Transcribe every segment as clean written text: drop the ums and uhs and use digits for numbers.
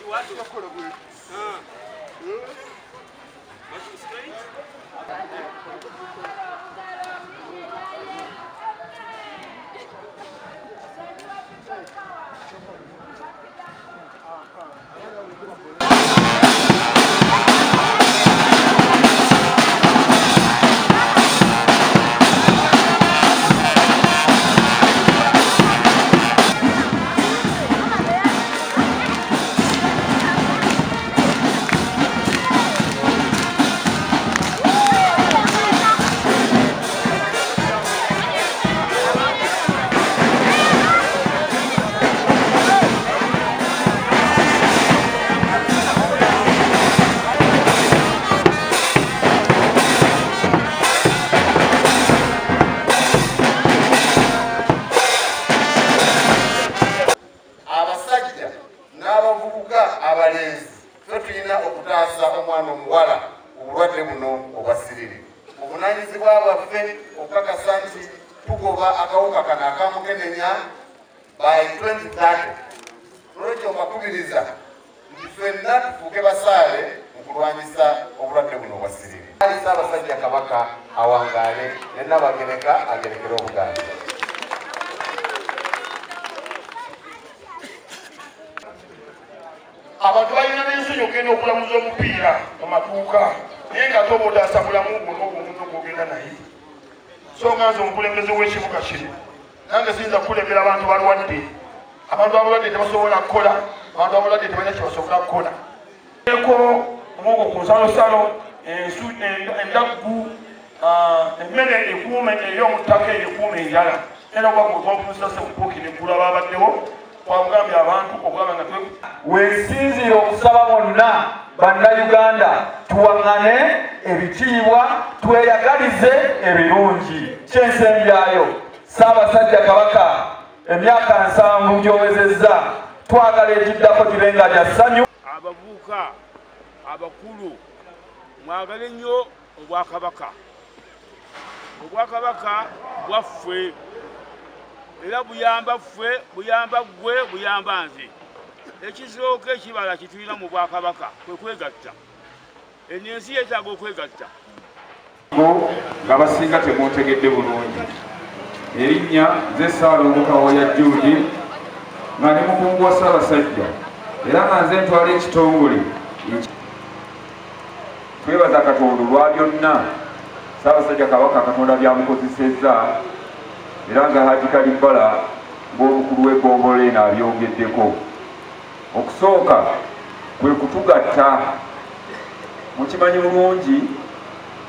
what? What's straight? Tulina okutaasa omwana omuwala obulwadde buno obwasiriri. Obuvunaanyizibwa bwaffe okukakasa nti tugoba akawuka kano akamukenenya by 2030. Olwekyo mbakubiriza nti ffenna tufuuke basaale mu kulwanyisa obulwadde buno obwasiriri. Ssaabasajja Kabaka awangaale ne Nnabagereka agerekere Obuganda. Abantu balina n'ensonyi okugenda okulamuza omupiira mu maduuka naye nga ate oba otaasa bulamu bwo n'obwomuntu gw'ogenda naye. So nga nze omukulembeze w'ekibuga kino nange siyinza kukulembera abantu balwadde. Abantu abalwadde tebasobola kukola, abantu abalwadde tebalina kye basobola kukola. Eko omwogo ku nsalosalo, endaggu, emmere ekuume ey'omuttaka ekuume enjala. Era okwakumusase kupuukira eggulu ababaddewo twamugambye abantu okugamba nga weesinzire okusaba bonna bannayuganda tuwaŋŋane ebitiibwa tweyagalize ebirungi. Kyensembyayo Ssaabasajja Kabaka emyaka 7 gy'owezezza twagala egiddako gibe nga gya ssanyu. Abavubuka abakulu mwagale nnyo Obwakabaka. Obwakabaka bwaffe era buyamba ffe, buyamba ggwe, buyamba nze. Ekisooka ekibala kitulina mu Bwakabaka kwe kwegatta. Ensi yeetaaga okwegatta. Nga basinga temuntegedde bulungi. Erinnya nze Ssaalongo Kawoya Jude nga ndi mukungu wa Ssaabasajja era nga nze ntwala ekitongole. Twebaza Katonda olwa byonna Ssaabasajja Kabaka Katonda byamukozesezza era nga Hajji Kalibbala ng'omukulu w'eggombolola eno abyongeddeko. Okusooka kwe kutugatta. Mukimanyi bulungi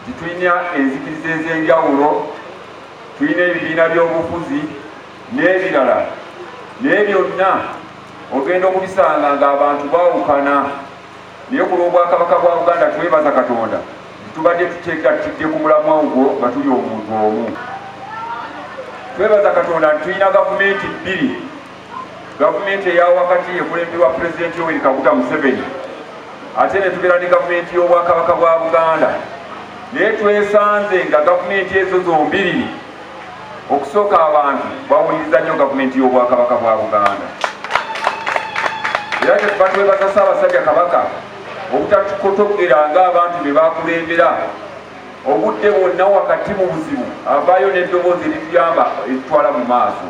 nti tulina enzikiriza ez'enjawulo, tulina ebibiina by'obufuzi n'ebirala, naye byonna ogenda okubisanga ng'abantu baawukana. Naye ku lw'Obwakabaka bwa Buganda twebaza Katonda nti tubadde tuteekattidde ku mulamwa ogwo nga tuli omuntu omu. Twebaza Katonda nti tulina gavumenti bbiri. Gavumenti eya wakati ekulemberwa Pulezidenti Yoweri Kaguta Museveni, ate ne tubeera ne gavumenti y'Obwakabaka bwa Buganda. Naye twesanze nga gavumenti ezo zombiriri okusooka abantu bawuliriza nnyo gavumenti y'Obwakabaka bwa Buganda. Era kyetuba twebaza Ssaabasajja Kabaka obutakotogera ng'abantu be bakulembera obudde bwonna wakati mu buzibu avaayo n'eddoboozi erituyamba eritwala mu maaso.